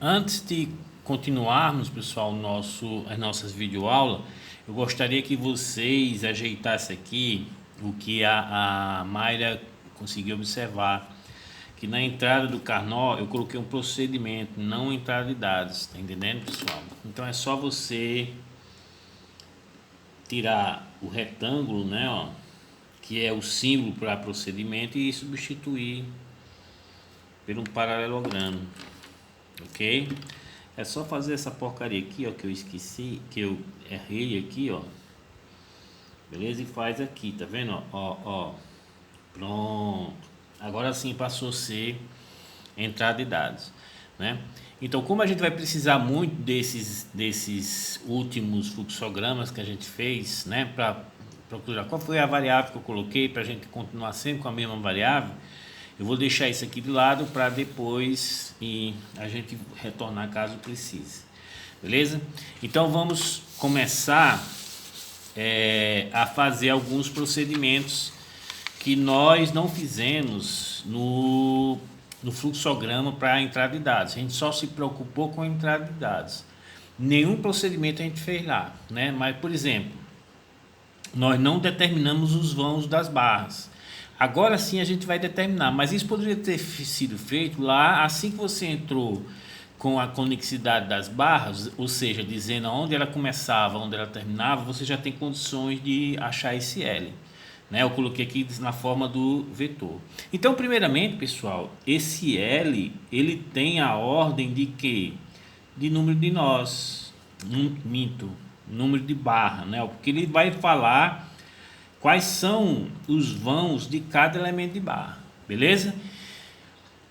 Antes de continuarmos, pessoal, as nossas videoaulas, eu gostaria que vocês ajeitassem aqui o que a Mayra conseguiu observar, que na entrada do Carnot eu coloquei um procedimento, não entrada de dados, tá entendendo, pessoal? Então é só você tirar o retângulo, né, ó, que é o símbolo para procedimento, e substituir por um paralelogramo, ok? É só fazer essa porcaria aqui, ó, que eu esqueci, que eu errei aqui, ó. Beleza? E faz aqui, tá vendo? Ó. Pronto. Agora sim passou a ser entrada de dados, né? Então, como a gente vai precisar muito desses últimos fluxogramas que a gente fez, né, para procurar qual foi a variável que eu coloquei para a gente continuar sempre com a mesma variável, eu vou deixar isso aqui de lado para depois e a gente retornar caso precise. Beleza? Então vamos começar a fazer alguns procedimentos que nós não fizemos no fluxograma para a entrada de dados. A gente só se preocupou com a entrada de dados. Nenhum procedimento a gente fez lá, né? Mas, por exemplo, nós não determinamos os vãos das barras. Agora sim a gente vai determinar, mas isso poderia ter sido feito lá assim que você entrou com a conexidade das barras, ou seja, dizendo onde ela começava, onde ela terminava, você já tem condições de achar esse L. Né? Eu coloquei aqui na forma do vetor. Então, primeiramente, pessoal, esse L, ele tem a ordem de quê? De número de nós, número de barra, né? Porque ele vai falar quais são os vãos de cada elemento de barra, beleza?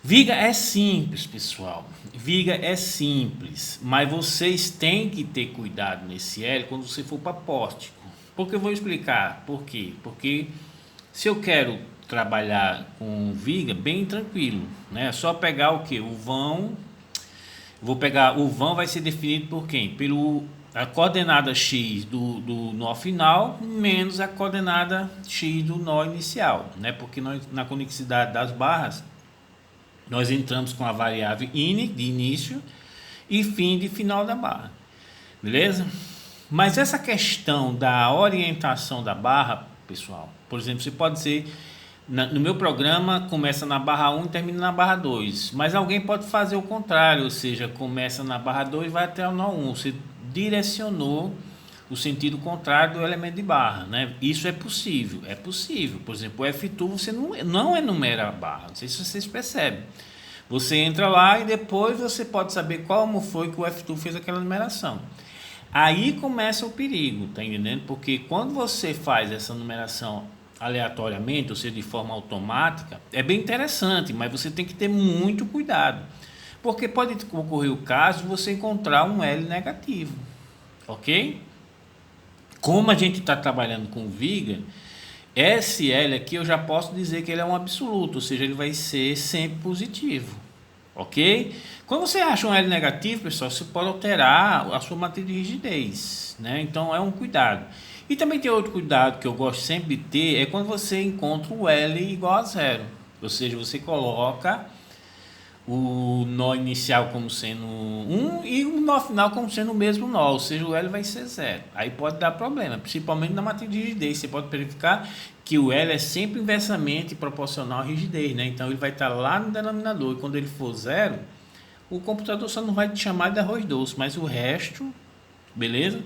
Viga é simples, pessoal. Viga é simples, mas vocês têm que ter cuidado nesse L quando você for para pórtico. Porque eu vou explicar por quê. Porque se eu quero trabalhar com viga, bem tranquilo, né? É só pegar o que? O vão. Vou pegar o vão, vai ser definido por quem? Pelo a coordenada x do nó final menos a coordenada x do nó inicial, né? Porque nós, na conexidade das barras, nós entramos com a variável in de início e fim de final da barra, beleza? Mas essa questão da orientação da barra, pessoal, por exemplo, você pode dizer, no meu programa começa na barra 1 e termina na barra 2, mas alguém pode fazer o contrário, ou seja, começa na barra 2 e vai até o nó 1, você direcionou o sentido contrário do elemento de barra, né? Isso é possível, por exemplo, o F2 você não enumera a barra, não sei se vocês percebem. Você entra lá e depois você pode saber como foi que o F2 fez aquela numeração. Aí começa o perigo, tá entendendo? Porque quando você faz essa numeração aleatoriamente, ou seja, de forma automática, é bem interessante, mas você tem que ter muito cuidado. Porque pode ocorrer o caso de você encontrar um L negativo, ok? Como a gente está trabalhando com viga, esse L aqui eu já posso dizer que ele é um absoluto, ou seja, ele vai ser sempre positivo, ok? Quando você acha um L negativo, pessoal, você pode alterar a sua matriz de rigidez, né? Então é um cuidado. E também tem outro cuidado que eu gosto sempre de ter, é quando você encontra o L igual a zero, ou seja, você coloca o nó inicial como sendo 1 e o nó final como sendo o mesmo nó, ou seja, o L vai ser zero. Aí pode dar problema, principalmente na matriz de rigidez. Você pode verificar que o L é sempre inversamente proporcional à rigidez, né? Então ele vai estar lá no denominador, e quando ele for zero, o computador só não vai te chamar de arroz doce, mas o resto, beleza?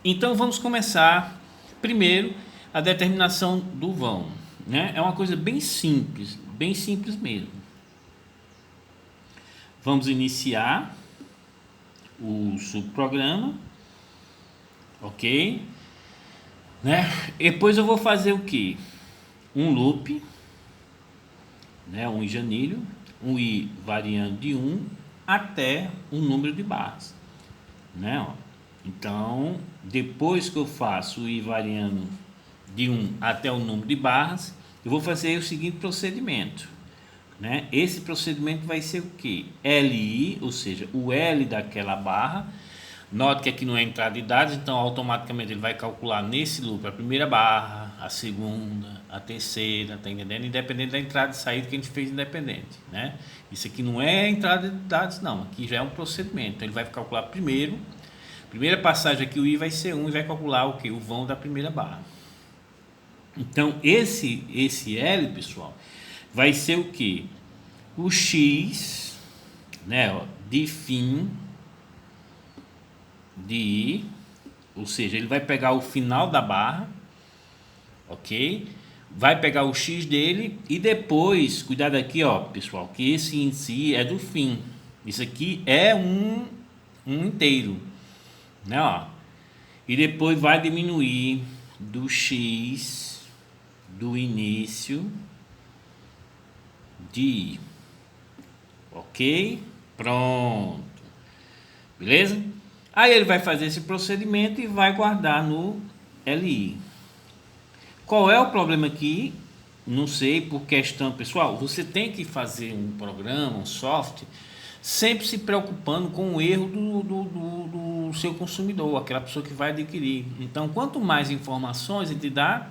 Então vamos começar primeiro a determinação do vão, né? É uma coisa bem simples mesmo. Vamos iniciar o subprograma, ok? Né? Depois eu vou fazer o que? Um loop, né? Um janilho, um i variando de 1 até o número de barras, né? Então, depois que eu faço o i variando de 1 até o número de barras, eu vou fazer o seguinte procedimento. Né? Esse procedimento vai ser o que? LI, ou seja, o L daquela barra. Note que aqui não é entrada de dados, então automaticamente ele vai calcular nesse loop a primeira barra, a segunda, a terceira, tá entendendo? Independente da entrada e saída que a gente fez independente, né? Isso aqui não é entrada de dados, não. Aqui já é um procedimento. Então, ele vai calcular primeiro. Primeira passagem aqui, o I vai ser 1 e vai calcular o que? O vão da primeira barra. Então, esse L, pessoal, vai ser o que? O X, né, ó, de fim de I, ou seja, ele vai pegar o final da barra, ok? Vai pegar o X dele e depois, cuidado aqui, ó, pessoal, que esse em si é do fim. Isso aqui é um inteiro, né, ó? E depois vai diminuir do X do início de I. Ok? Pronto. Beleza? Aí ele vai fazer esse procedimento e vai guardar no LI. Qual é o problema aqui? Não sei, por questão pessoal. Você tem que fazer um programa, um software, sempre se preocupando com o erro do seu consumidor, aquela pessoa que vai adquirir. Então, quanto mais informações ele te dá,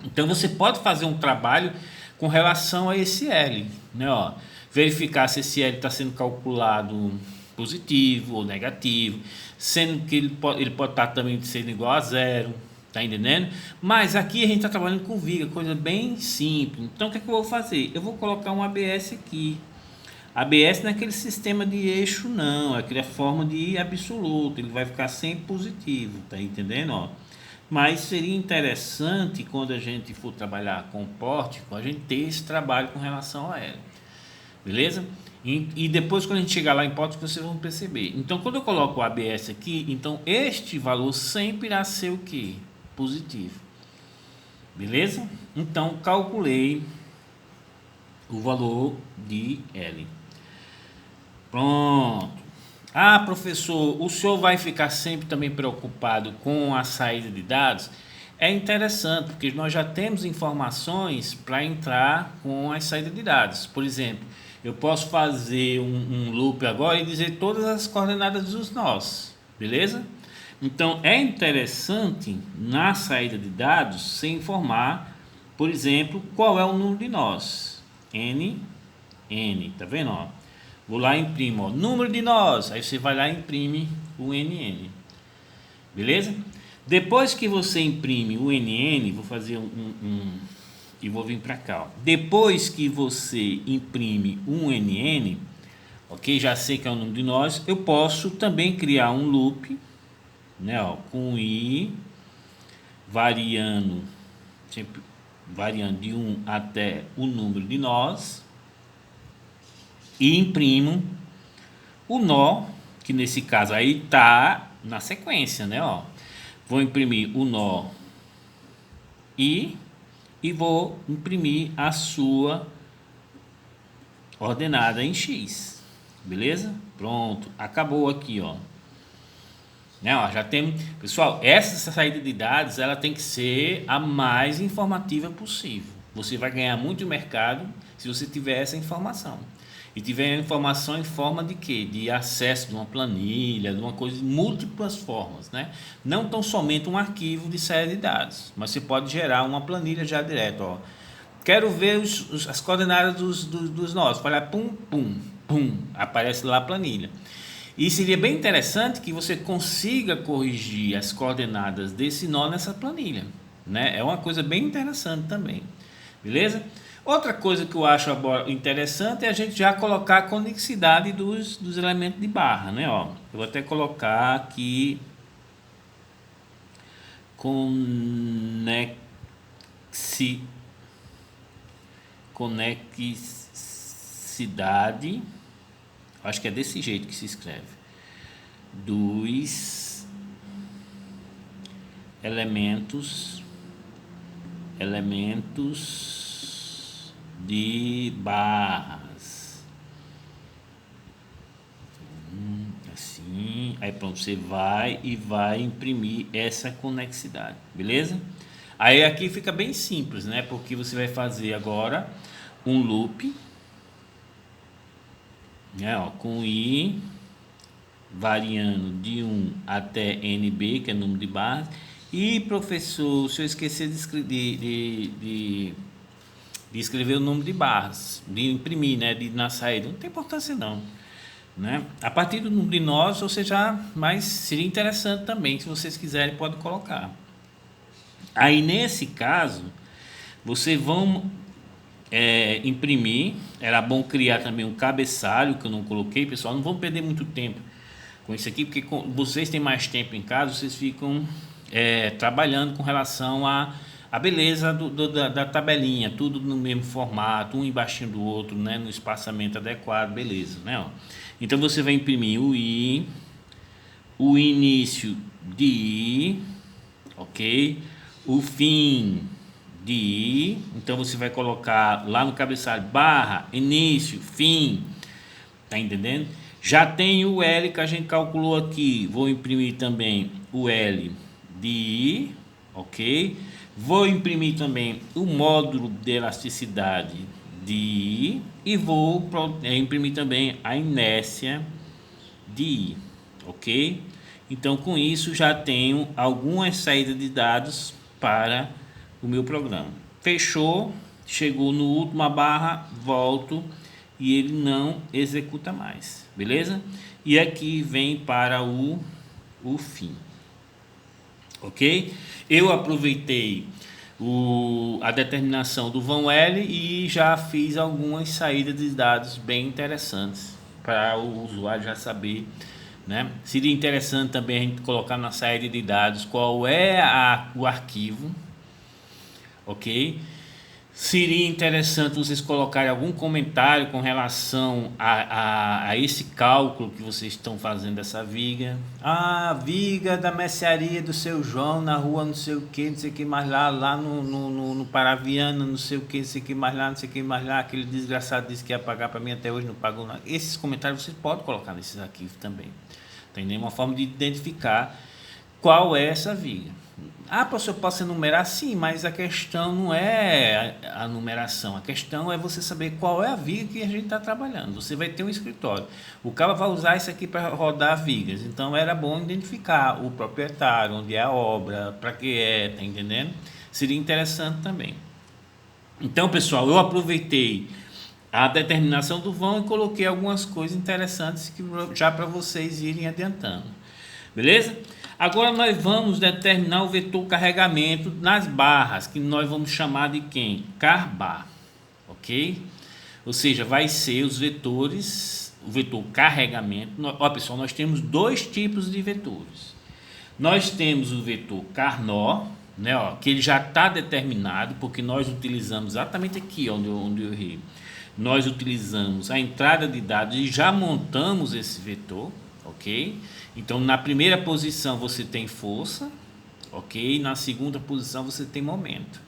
então você pode fazer um trabalho com relação a esse L, né? Ó, verificar se esse L está sendo calculado positivo ou negativo, sendo que ele pode estar também sendo igual a zero, tá entendendo? Mas aqui a gente está trabalhando com viga, coisa bem simples. Então o que é que eu vou fazer? Eu vou colocar um ABS aqui. ABS não é aquele sistema de eixo, não, é aquela forma de absoluto, ele vai ficar sempre positivo, tá entendendo? Ó. Mas seria interessante quando a gente for trabalhar com pórtico, a gente ter esse trabalho com relação a ela. Beleza? E depois quando a gente chegar lá em pórtico, vocês vão perceber. Então quando eu coloco o ABS aqui, então este valor sempre irá ser o que? Positivo. Beleza? Então calculei o valor de L. Pronto. Ah, professor, o senhor vai ficar sempre também preocupado com a saída de dados? É interessante, porque nós já temos informações para entrar com a saída de dados. Por exemplo, eu posso fazer um loop agora e dizer todas as coordenadas dos nós, beleza? Então, é interessante na saída de dados se informar, por exemplo, qual é o número de nós. N, tá vendo? Ó? Vou lá e imprimo, ó, número de nós. Aí você vai lá e imprime o NN. Beleza? Depois que você imprime o NN, vou fazer e vou vir para cá. Ó. Depois que você imprime um NN, ok? Já sei que é o número de nós. Eu posso também criar um loop, né? Ó, com I variando, sempre variando de 1 até o número de nós. E imprimo o nó, que nesse caso aí tá na sequência, né? Ó, vou imprimir o nó e vou imprimir a sua ordenada em X, beleza? Pronto, acabou aqui, ó. Né, ó, já tem, pessoal, essa saída de dados ela tem que ser a mais informativa possível. Você vai ganhar muito mercado se você tiver essa informação. E tiver a informação em forma de quê? De acesso de uma planilha, de uma coisa, de múltiplas formas, né? Não tão somente um arquivo de série de dados, mas você pode gerar uma planilha já direto, ó. Quero ver as coordenadas dos nós. Vai lá, pum, pum, pum, aparece lá a planilha. E seria bem interessante que você consiga corrigir as coordenadas desse nó nessa planilha, né? É uma coisa bem interessante também, beleza? Outra coisa que eu acho interessante é a gente já colocar a conexidade dos elementos de barra, né? Ó, eu vou até colocar aqui conexidade, acho que é desse jeito que se escreve, dos elementos de barras, assim, aí pronto, você vai imprimir essa conexidade, beleza? Aí aqui fica bem simples, né? Porque você vai fazer agora um loop, né? Ó, com I variando de 1 até NB, que é o número de barras. E professor, se eu esquecer de de escrever o número de barras, de imprimir, né, na saída. Não tem importância não, né? A partir do número de nós, ou seja, mas seria interessante também, se vocês quiserem, pode colocar. Aí nesse caso, vocês vão imprimir. Era bom criar também um cabeçalho, que eu não coloquei, pessoal. Não vão perder muito tempo com isso aqui, porque vocês têm mais tempo em casa, vocês ficam trabalhando com relação à beleza da tabelinha, tudo no mesmo formato, um embaixo do outro, né, no espaçamento adequado, beleza, né? Ó. Então você vai imprimir o I, o início de I, ok? O fim de I. Então você vai colocar lá no cabeçalho barra, início, fim, tá entendendo? Já tem o L que a gente calculou aqui, vou imprimir também o L de I, ok? Vou imprimir também o módulo de elasticidade de I e vou imprimir também a inércia de I, ok? Então com isso já tenho algumas saídas de dados para o meu programa. Fechou, chegou no última barra, volto e ele não executa mais, beleza? E aqui vem para o fim, ok? Eu aproveitei a determinação do vão L e já fiz algumas saídas de dados bem interessantes para o usuário já saber, né? Seria interessante também a gente colocar na saída de dados qual é o arquivo, ok? Seria interessante vocês colocarem algum comentário com relação a esse cálculo que vocês estão fazendo dessa viga. Ah, viga da mercearia do seu João na rua não sei o que mais lá no Paraviana, não sei o que, não sei o que mais lá, não sei o que mais lá, aquele desgraçado disse que ia pagar para mim, até hoje não pagou nada. Esses comentários vocês podem colocar nesses arquivos também. Tem uma forma de identificar qual é essa viga. Ah, professor, eu posso enumerar? Sim, mas a questão não é a numeração. A questão é você saber qual é a viga que a gente está trabalhando. Você vai ter um escritório. O cara vai usar isso aqui para rodar vigas. Então, era bom identificar o proprietário, onde é a obra, para que tá entendendo? Seria interessante também. Então, pessoal, eu aproveitei a determinação do vão e coloquei algumas coisas interessantes que já para vocês irem adiantando. Beleza? Agora nós vamos determinar o vetor carregamento nas barras, que nós vamos chamar de quem? Carbar, ok? Ou seja, vai ser os vetores, o vetor carregamento. Ó, pessoal, nós temos dois tipos de vetores. Nós temos o vetor Carnot, né, ó, que ele já está determinado, porque nós utilizamos exatamente aqui onde eu errei. Nós utilizamos a entrada de dados e já montamos esse vetor, ok? Então, na primeira posição você tem força, ok? Na segunda posição você tem momento.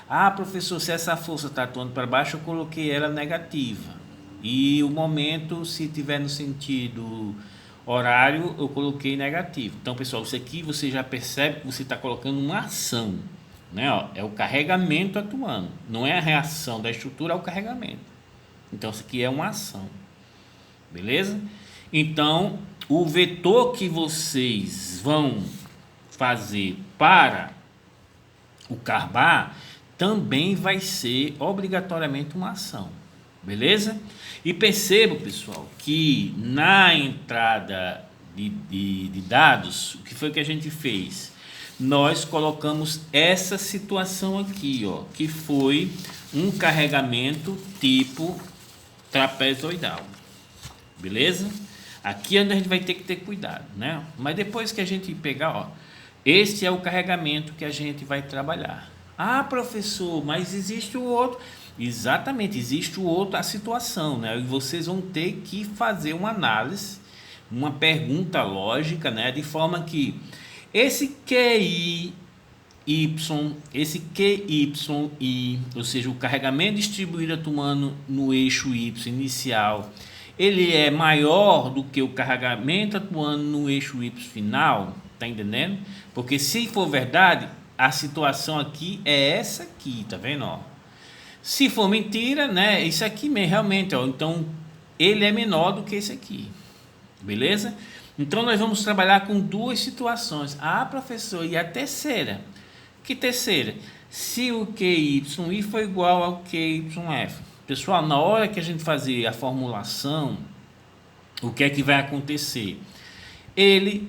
Ah, professor, se essa força está atuando para baixo, eu coloquei ela negativa. E o momento, se tiver no sentido horário, eu coloquei negativo. Então, pessoal, isso aqui você já percebe que você está colocando uma ação, né? Ó, é o carregamento atuando. Não é a reação da estrutura, é o carregamento. Então, isso aqui é uma ação. Beleza? Então, o vetor que vocês vão fazer para o carbar também vai ser obrigatoriamente uma ação, beleza? E perceba, pessoal, que na entrada de dados, o que foi que a gente fez? Nós colocamos essa situação aqui, ó, que foi um carregamento tipo trapezoidal, beleza? Aqui é onde a gente vai ter que ter cuidado, né? Mas depois que a gente pegar, ó, este é o carregamento que a gente vai trabalhar. Ah, professor, mas existe o outro. Exatamente, existe o outro, a situação, né? E vocês vão ter que fazer uma análise, uma pergunta lógica, né? De forma que esse QI, esse QYI, ou seja, o carregamento distribuído atuando no eixo Y inicial, ele é maior do que o carregamento atuando no eixo Y final, tá entendendo? Porque se for verdade, a situação aqui é essa aqui, tá vendo, ó? Se for mentira, né, isso aqui realmente, ó, então ele é menor do que esse aqui, beleza? Então nós vamos trabalhar com duas situações. Ah, professor, e a terceira? Que terceira? se o QYI for igual ao QYF. Pessoal, na hora que a gente fazer a formulação, o que é que vai acontecer?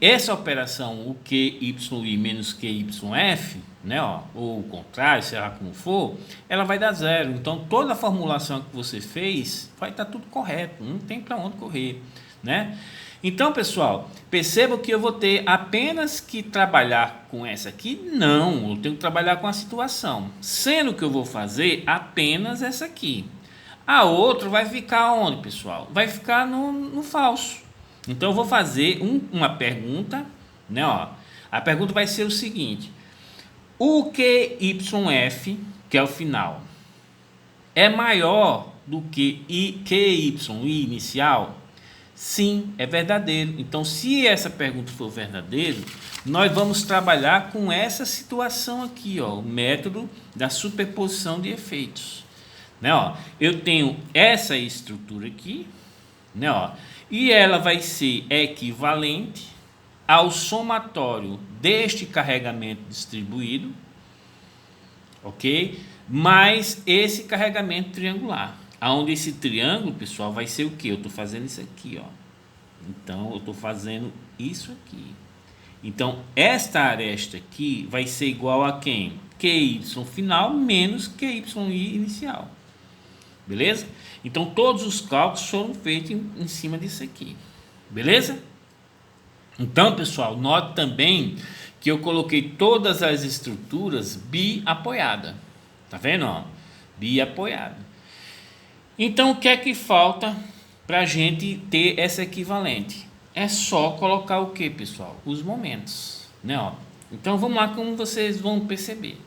Essa operação, o QYI menos QYF, né, ó, ou o contrário, será como for, ela vai dar zero. Então, toda a formulação que você fez vai estar tudo correto, não tem para onde correr, né? Então, pessoal, perceba que eu vou ter apenas que trabalhar com essa aqui? Não, eu tenho que trabalhar com a situação, sendo que eu vou fazer apenas essa aqui. A outra vai ficar onde, pessoal? Vai ficar no falso. Então, eu vou fazer uma pergunta, né, ó. A pergunta vai ser o seguinte: o QYF, que é o final, é maior do que QYI inicial? Sim, é verdadeiro. Então, se essa pergunta for verdadeira, nós vamos trabalhar com essa situação aqui, ó, o método da superposição de efeitos. Né, ó, eu tenho essa estrutura aqui, né, ó, e ela vai ser equivalente ao somatório deste carregamento distribuído, ok? Mais esse carregamento triangular. Onde esse triângulo, pessoal, vai ser o que? Eu estou fazendo isso aqui, ó. Então, eu estou fazendo isso aqui. Então, esta aresta aqui vai ser igual a quem? QY final menos QYI inicial. Beleza? Então, todos os cálculos foram feitos em cima disso aqui. Beleza? Então, pessoal, note também que eu coloquei todas as estruturas bi-apoiada. Tá vendo, ó? Bi-apoiada. Então, o que é que falta para a gente ter essa equivalente? É só colocar o que, pessoal? Os momentos, né? Ó. Então, vamos lá como vocês vão perceber.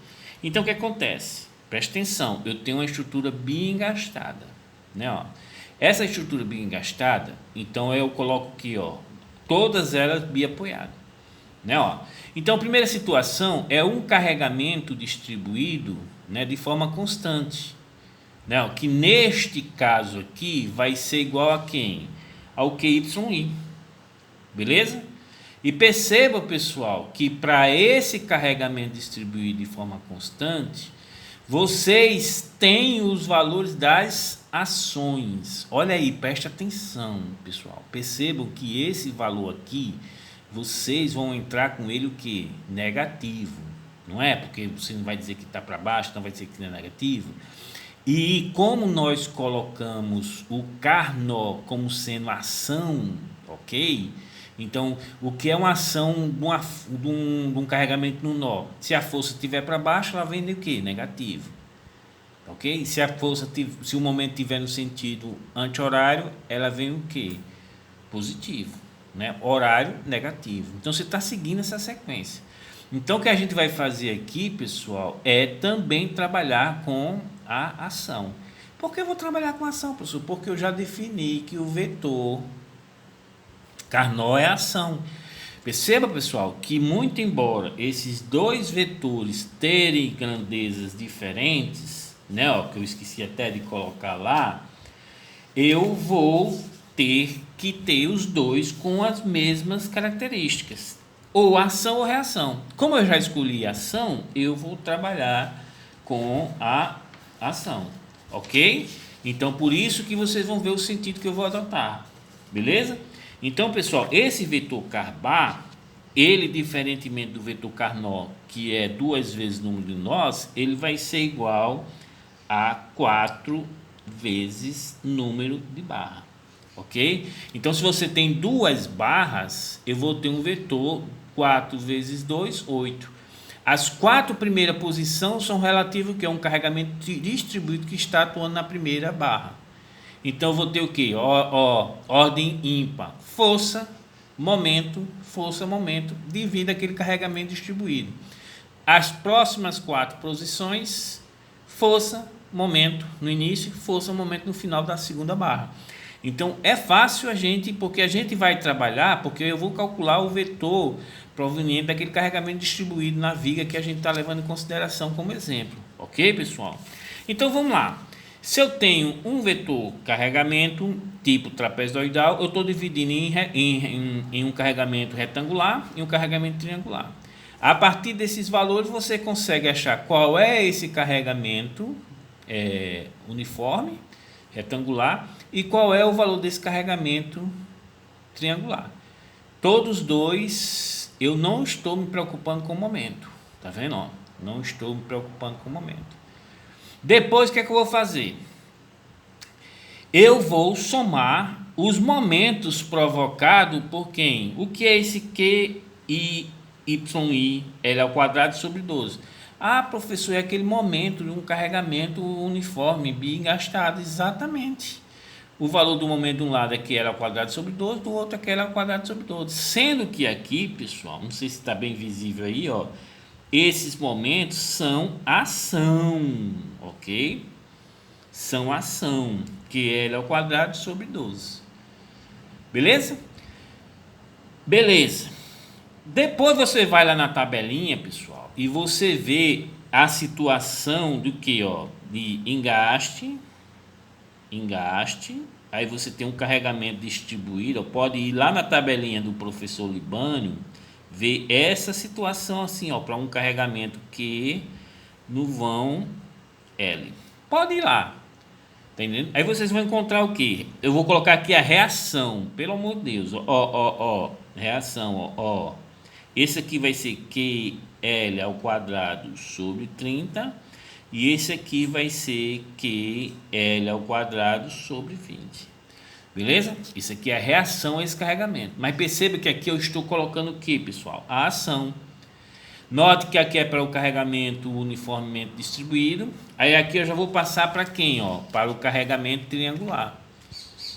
Então, o que acontece? Presta atenção, eu tenho uma estrutura bi-engastada, né? Ó. Essa estrutura bi-engastada, então eu coloco aqui, ó, todas elas bi-apoiadas, né? Ó. Então, a primeira situação é um carregamento distribuído, né, de forma constante. Não, que neste caso aqui vai ser igual a quem? Ao QYI. Beleza? E perceba, pessoal, que para esse carregamento distribuído de forma constante, vocês têm os valores das ações. Olha aí, preste atenção, pessoal. Percebam que esse valor aqui, vocês vão entrar com ele o que? Negativo. Não é? Porque você não vai dizer que está para baixo, não vai dizer que é negativo. E como nós colocamos o Carnot como sendo ação, ok? Então, o que é uma ação de um carregamento no nó? Se a força estiver para baixo, ela vem de o quê? Negativo. Ok? Se o momento estiver no sentido anti-horário, ela vem o quê? Positivo. Né? Horário negativo. Então, você está seguindo essa sequência. Então, o que a gente vai fazer aqui, pessoal, é também trabalhar com a ação. Por que eu vou trabalhar com a ação, professor? Porque eu já defini que o vetor Carnot é ação. Perceba, pessoal, que muito embora esses dois vetores terem grandezas diferentes, né, ó, que eu esqueci até de colocar lá, eu vou ter que ter os dois com as mesmas características, ou ação ou reação. Como eu já escolhi ação, eu vou trabalhar com a ação, ok? Então, por isso que vocês vão ver o sentido que eu vou adotar, beleza? Então, pessoal, esse vetor Carbar, ele, diferentemente do vetor Carnot, que é 2 vezes o número de nós, ele vai ser igual a 4 vezes número de barra, ok? Então, se você tem duas barras, eu vou ter um vetor 4 vezes 2, 8. As 4 primeiras posições são relativas a um carregamento distribuído que está atuando na primeira barra. Então, eu vou ter o quê? Ordem ímpar. Força, momento, devido àquele carregamento distribuído. As próximas 4 posições, força, momento no início, força, momento no final da segunda barra. Então, é fácil porque a gente vai trabalhar, porque eu vou calcular o vetor proveniente daquele carregamento distribuído na viga que a gente está levando em consideração como exemplo. Ok, pessoal? Então, vamos lá. Se eu tenho um vetor carregamento tipo trapezoidal, eu estou dividindo em um carregamento retangular e um carregamento triangular. A partir desses valores você consegue achar qual é esse carregamento uniforme, retangular, e qual é o valor desse carregamento triangular. Todos dois eu não estou me preocupando com o momento, tá vendo? Ó, não estou me preocupando com o momento. Depois o que é que eu vou fazer? Eu vou somar os momentos provocados por quem? O que é esse QI, YI, L ao quadrado sobre 12? Ah, professor, é aquele momento de um carregamento uniforme, bigastado. Exatamente. O valor do momento de um lado é QL ao quadrado sobre 12, do outro é QL ao quadrado sobre 12. Sendo que aqui, pessoal, não sei se está bem visível aí, ó, esses momentos são ação, ok? São ação, QL ao quadrado sobre 12. Beleza? Beleza. Depois você vai lá na tabelinha, pessoal, e você vê a situação do que, ó, de engaste, aí você tem um carregamento distribuído, pode ir lá na tabelinha do professor Libânio, ver essa situação assim, ó, para um carregamento Q no vão L. Pode ir lá, tá entendendo? Aí vocês vão encontrar o que? Eu vou colocar aqui a reação, pelo amor de Deus, ó, reação, ó. Esse aqui vai ser QL ao quadrado sobre 30. E esse aqui vai ser QL ao quadrado sobre 20. Beleza? Isso aqui é a reação a esse carregamento. Mas perceba que aqui eu estou colocando o que, pessoal? A ação. Note que aqui é para o carregamento uniformemente distribuído. Aí aqui eu já vou passar para quem? Ó? Para o carregamento triangular.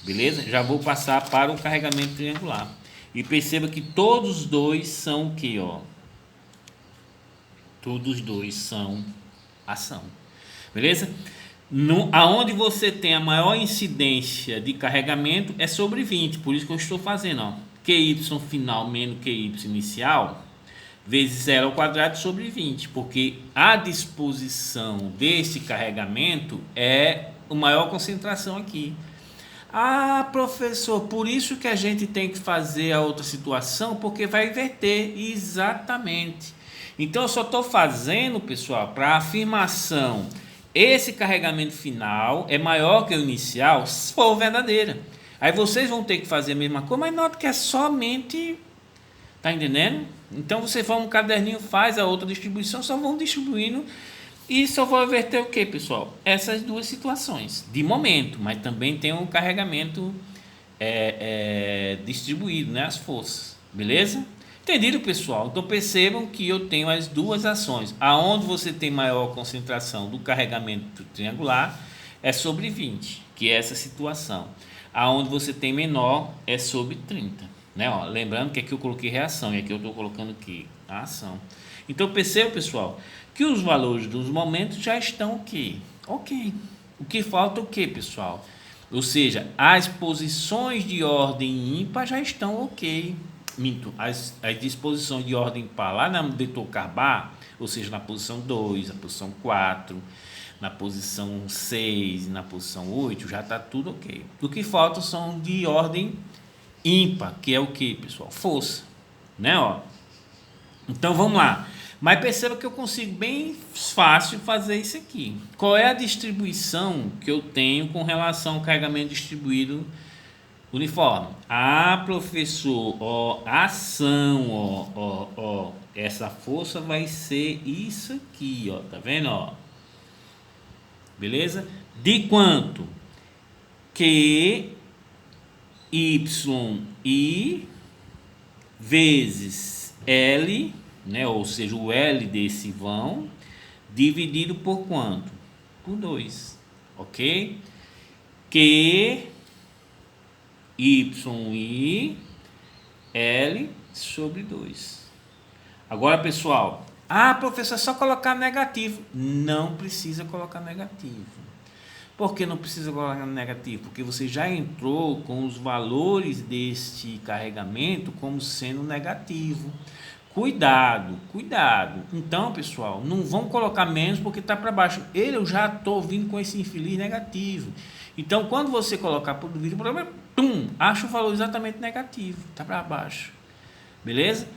Beleza? Já vou passar para o carregamento triangular. E perceba que todos os dois são o que, ó? Todos os dois são ação. Beleza? Aonde você tem a maior incidência de carregamento é sobre 20. Por isso que eu estou fazendo, ó. QY final menos QY inicial vezes 0 ao quadrado sobre 20. Porque a disposição desse carregamento é a maior concentração aqui. Ah, professor, por isso que a gente tem que fazer a outra situação, porque vai inverter. Exatamente. Então eu só estou fazendo, pessoal, para a afirmação, esse carregamento final é maior que o inicial, se for verdadeira. Aí vocês vão ter que fazer a mesma coisa, mas nota que é somente, tá entendendo? Então você vai um caderninho, faz a outra distribuição, só vão distribuindo. E só vou inverter o que, pessoal? Essas duas situações, de momento, mas também tem um carregamento distribuído, né? As forças, beleza? Entendido, pessoal? Então percebam que eu tenho as duas ações. Aonde você tem maior concentração do carregamento triangular é sobre 20, que é essa situação. Aonde você tem menor é sobre 30, né? Ó, lembrando que aqui eu coloquei reação e aqui eu estou colocando aqui a ação. Então perceba, pessoal, que os valores dos momentos já estão aqui. Ok. O que falta é o que, pessoal? Ou seja, as posições de ordem ímpar já estão ok. Minto, as disposições de ordem par lá na vetor carbar, ou seja, na posição 2, na posição 4, na posição 6, na posição 8, já está tudo ok. O que falta são de ordem ímpar, que é o que, pessoal? Força, né? Ó. Então vamos lá. Mas perceba que eu consigo bem fácil fazer isso aqui. Qual é a distribuição que eu tenho com relação ao carregamento distribuído uniforme? Ah, professor, ó, ação, ó, essa força vai ser isso aqui, ó, tá vendo, ó? Beleza? De quanto? QI vezes L, né? Ou seja, o L desse vão dividido por quanto? Por 2, ok? QI L sobre 2. Agora, pessoal, professor, é só colocar negativo. Não precisa colocar negativo. Por que não precisa colocar negativo? Porque você já entrou com os valores deste carregamento como sendo negativo. Cuidado. Então, pessoal, não vão colocar menos porque está para baixo. Eu já estou vindo com esse infeliz negativo. Então, quando você colocar por dúvida, o problema acha o valor exatamente negativo. Está para baixo. Beleza?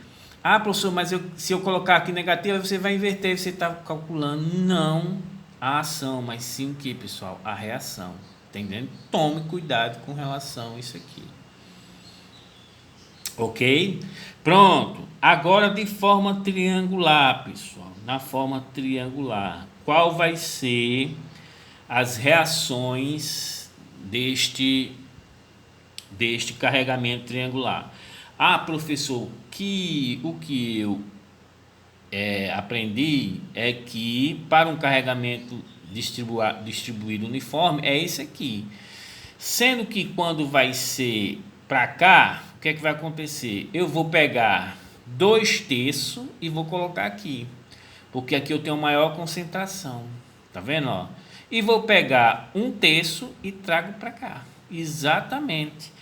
Ah, professor, mas se eu colocar aqui negativa, você vai inverter, você está calculando. Não a ação, mas sim o que, pessoal? A reação. Entendendo? Tome cuidado com relação a isso aqui. Ok? Pronto. Agora de forma triangular, pessoal. Na forma triangular. Qual vai ser as reações deste carregamento triangular? Ah, professor, o que eu aprendi é que para um carregamento distribuído uniforme é esse aqui. Sendo que quando vai ser para cá, o que é que vai acontecer? Eu vou pegar 2/3 e vou colocar aqui, porque aqui eu tenho maior concentração, tá vendo, ó? E vou pegar 1/3 e trago para cá, exatamente.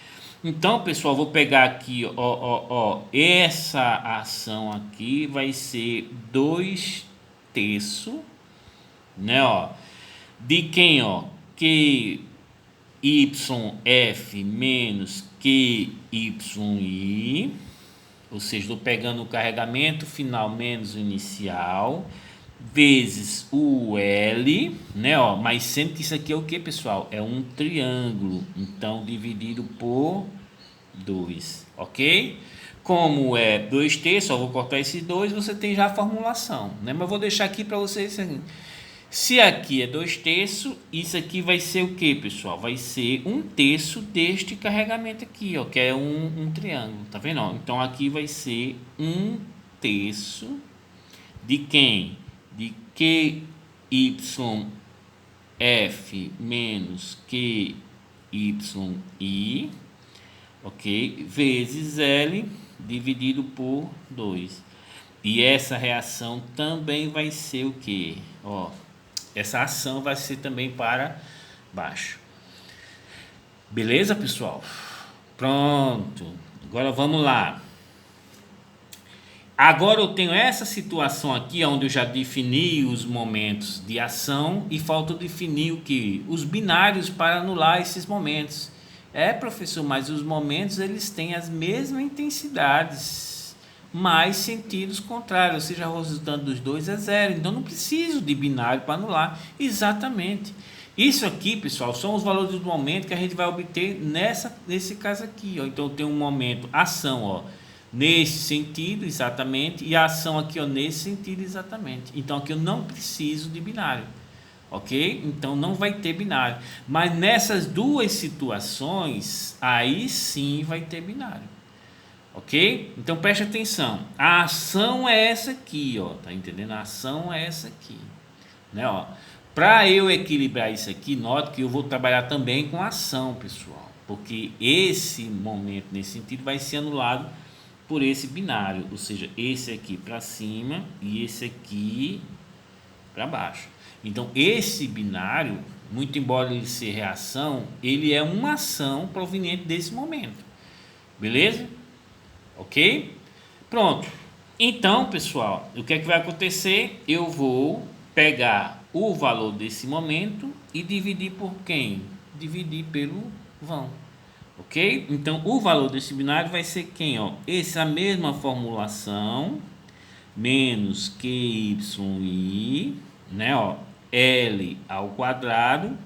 Então, pessoal, vou pegar aqui, ó, essa ação aqui vai ser 2/3, né, ó, de quem, ó, que YF menos QYI, ou seja, estou pegando o carregamento final menos o inicial, vezes o L, né, ó, mas sendo que isso aqui é o que, pessoal? É um triângulo, então dividido por 2, ok? Como é 2/3, só vou cortar esse 2, você tem já a formulação, né, mas vou deixar aqui para vocês assim. Se aqui é 2/3, isso aqui vai ser o que, pessoal? Vai ser 1/3 deste carregamento aqui, ó, que é um triângulo, tá vendo? Então aqui vai ser 1/3 de quem? De QYF menos QYI, ok? Vezes L dividido por 2. E essa reação também vai ser o que? Ó, essa ação vai ser também para baixo. Beleza, pessoal? Pronto. Agora vamos lá. Agora eu tenho essa situação aqui, onde eu já defini os momentos de ação e falta definir o que? Os binários para anular esses momentos. É, professor, mas os momentos eles têm as mesmas intensidades, mas sentidos contrários, ou seja, o resultante dos dois é 0. Então não preciso de binário para anular. Exatamente. Isso aqui, pessoal, são os valores do momento que a gente vai obter nesse caso aqui, ó. Então eu tenho um momento, ação, ó, nesse sentido exatamente, e a ação aqui, ó, nesse sentido exatamente. Então aqui eu não preciso de binário, ok? Então não vai ter binário, mas nessas duas situações aí sim vai ter binário, ok? Então preste atenção, a ação é essa aqui, ó, tá entendendo? A ação é essa aqui, né, ó. Para eu equilibrar isso aqui, note que eu vou trabalhar também com ação, pessoal, porque esse momento nesse sentido vai ser anulado por esse binário, ou seja, esse aqui para cima e esse aqui para baixo. Então esse binário, muito embora ele seja reação, ele é uma ação proveniente desse momento, beleza? Ok? Pronto. Então, pessoal, o que é que vai acontecer? Eu vou pegar o valor desse momento e dividir por quem? Dividir pelo vão. Ok? Então, o valor desse binário vai ser quem? Ó? Essa mesma formulação, menos QYI, né? Ó, L ao quadrado,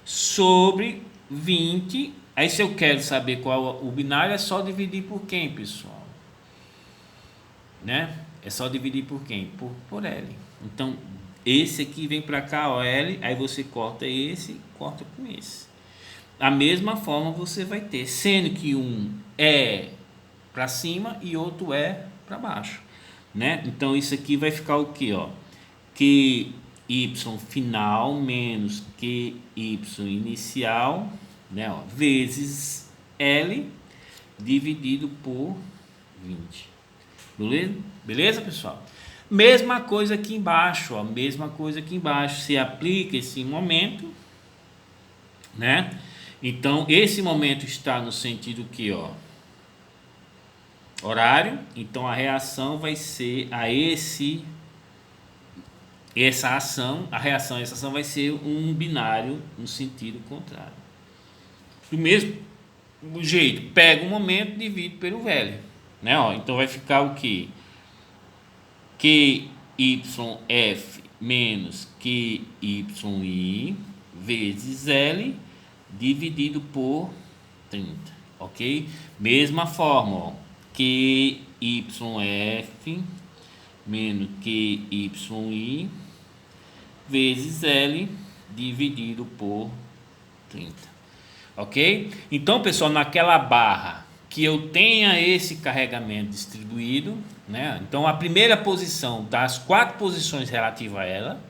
sobre 20. Aí, se eu quero saber qual o binário, é só dividir por quem, pessoal? Né? É só dividir por quem? Por L. Então, esse aqui vem para cá, ó, L, aí você corta esse, corta com esse. A mesma forma você vai ter, sendo que um é para cima e outro é para baixo, né? Então isso aqui vai ficar o que, ó? QY final menos QY inicial, né, ó, vezes L dividido por 20. Beleza? Beleza, pessoal? Mesma coisa aqui embaixo, ó, mesma coisa aqui embaixo, se aplica esse momento, né? Então, esse momento está no sentido que, ó, horário, então a reação vai ser a essa ação, essa ação vai ser um binário no sentido contrário. Do mesmo jeito, pega o momento, divide pelo velho, né, ó, então vai ficar o que? QYF menos QYI vezes L dividido por 30, ok? Mesma forma, ó, QYF menos QYI vezes L dividido por 30, ok? Então, pessoal, naquela barra que eu tenha esse carregamento distribuído, né? Então, a primeira posição das 4 posições relativas a ela,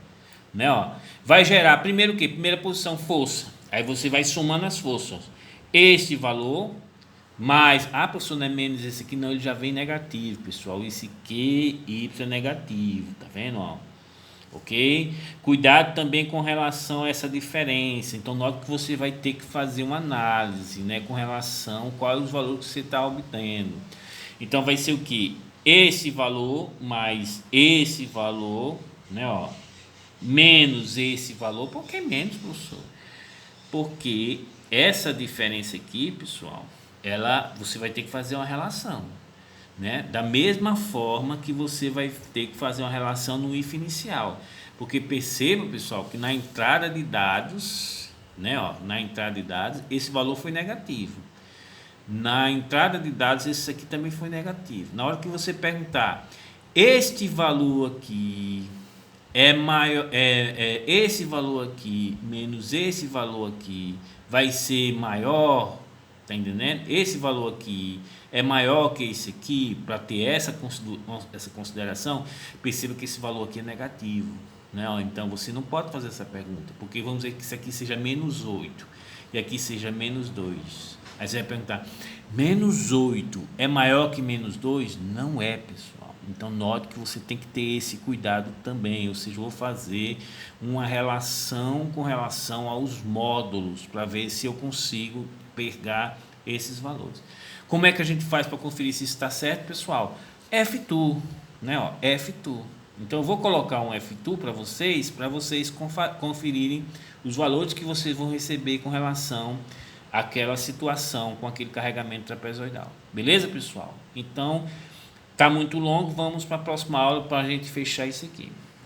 né? Ó, vai gerar primeiro o que? Primeira posição, força. Aí você vai somando as forças. Este valor mais, professor, não é menos esse aqui, não, ele já vem negativo, pessoal. Esse QY é negativo, tá vendo? Ó? Ok? Cuidado também com relação a essa diferença. Então, note que você vai ter que fazer uma análise, né, com relação a quais os valores que você está obtendo. Então, vai ser o que? Esse valor mais esse valor, né, ó, menos esse valor. Por que menos, professor? Porque essa diferença aqui, pessoal, você vai ter que fazer uma relação, né? Da mesma forma que você vai ter que fazer uma relação no if inicial, porque perceba, pessoal, que na entrada de dados, né, ó, na entrada de dados esse valor foi negativo, na entrada de dados esse aqui também foi negativo. Na hora que você perguntar, este valor aqui é maior, esse valor aqui menos esse valor aqui vai ser maior, tá entendendo? Esse valor aqui é maior que esse aqui, para ter essa consideração, perceba que esse valor aqui é negativo, né? Então você não pode fazer essa pergunta, porque vamos dizer que isso aqui seja menos 8 e aqui seja menos 2. Aí você vai perguntar, menos 8 é maior que menos 2? Não é, pessoal. Então note que você tem que ter esse cuidado também, ou seja, eu vou fazer uma relação com relação aos módulos, para ver se eu consigo pegar esses valores. Como é que a gente faz para conferir se está certo, pessoal? F2, né? Ó, F2. Então eu vou colocar um F2 para vocês conferirem os valores que vocês vão receber com relação àquela situação com aquele carregamento trapezoidal. Beleza, pessoal? Então, tá muito longo, vamos para a próxima aula para a gente fechar isso aqui.